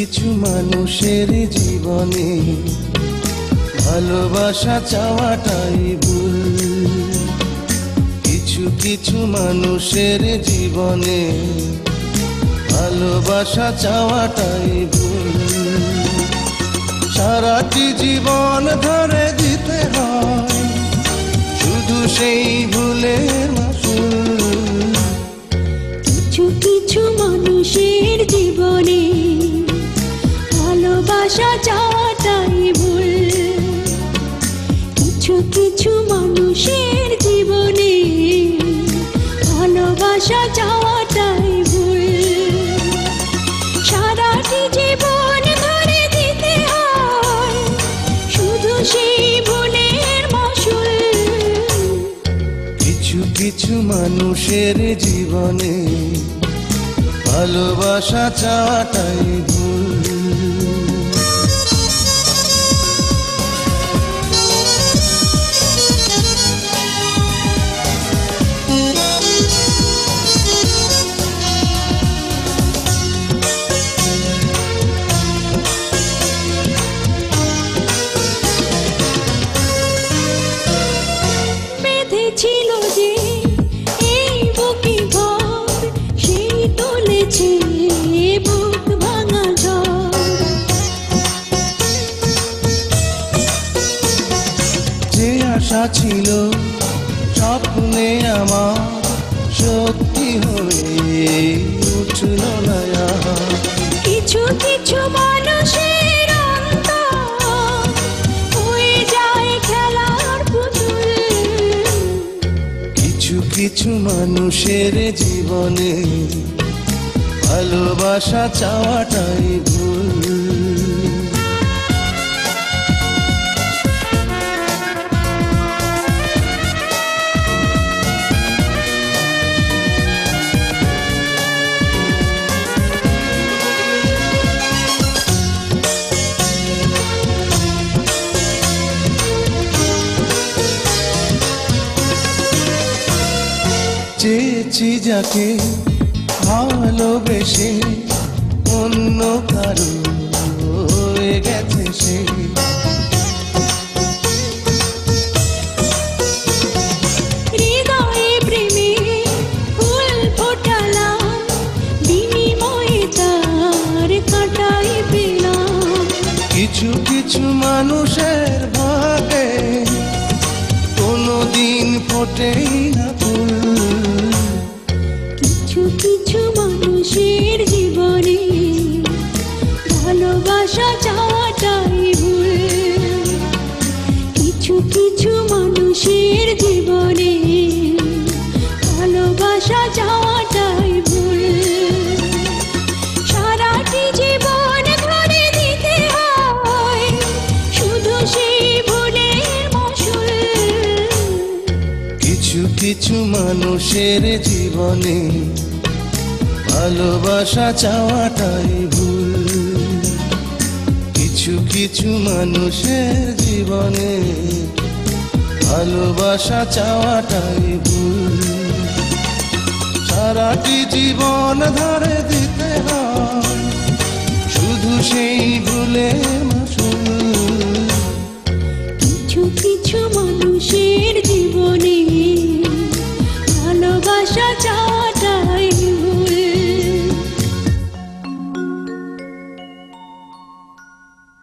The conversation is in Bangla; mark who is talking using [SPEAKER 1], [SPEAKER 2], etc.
[SPEAKER 1] কিছু মানুষের জীবনে ভালোবাসা চাওয়াটাই ভুল। কিছু কিছু মানুষের জীবনে ভালোবাসা চাওয়াটাই ভুল। সারাটি জীবন ধরে দিতে হয় শুধু সেই ভুলের মাসুল।
[SPEAKER 2] কিছু কিছু মানুষের জীবনে ভালোবাসা চাওয়াটাই ভুল। কিছু কিছু মানুষের জীবনে ভালোবাসা চাওয়াটাই ভুল। সারাটি জীবন ধরে দিতে হয় শুধু সেই ভুলের মাসুল।
[SPEAKER 1] কিছু কিছু মানুষের জীবনে ভালোবাসা চাওয়াটাই ভুল।
[SPEAKER 2] বেঁধেছিল যে এই বুকে ঘর, সেই তুলেছে বুক ভাঙা ঝড়।
[SPEAKER 1] যে আশা ছিল স্বপ্নে আমার সত্যি হয়ে উঠল না আর।
[SPEAKER 2] কিছু কিছু মানুষের অন্তর হয়ে যায় খেলার পুতুল।
[SPEAKER 1] কিছু কিছু মানুষের জীবনে ভালোবাসা চাওয়াটাই ভুল। চেয়েছি যাকে ভালোবেসে অন্য কারো হয়ে গেছে সে।
[SPEAKER 2] হৃদয়ে প্রেমে ফুল ফোটালাম, বিনিময়ে তার কাঁটাই পেলাম।
[SPEAKER 1] কিছু কিছু মানুষের ভাগে কোনোদিন ফোটেই না ফুল।
[SPEAKER 2] কিছু কিছু মানুষের জীবনে ভালোবাসা চাওয়াটাই ভুল। কিছু কিছু মানুষের জীবনে ভালোবাসা চাওয়াটাই ভুল। সারাটি জীবন ধরে দিতে হয় শুধু সেই ভুলের মাসুল।
[SPEAKER 1] কিছু কিছু মানুষের জীবনে ভালোবাসা চাওয়াটাই ভুল। কিছু কিছু মানুষের জীবনে ভালোবাসা চাওয়াটাই ভুল। সারাটি জীবন ধরে দিতে হয় শুধু সেই ভুলের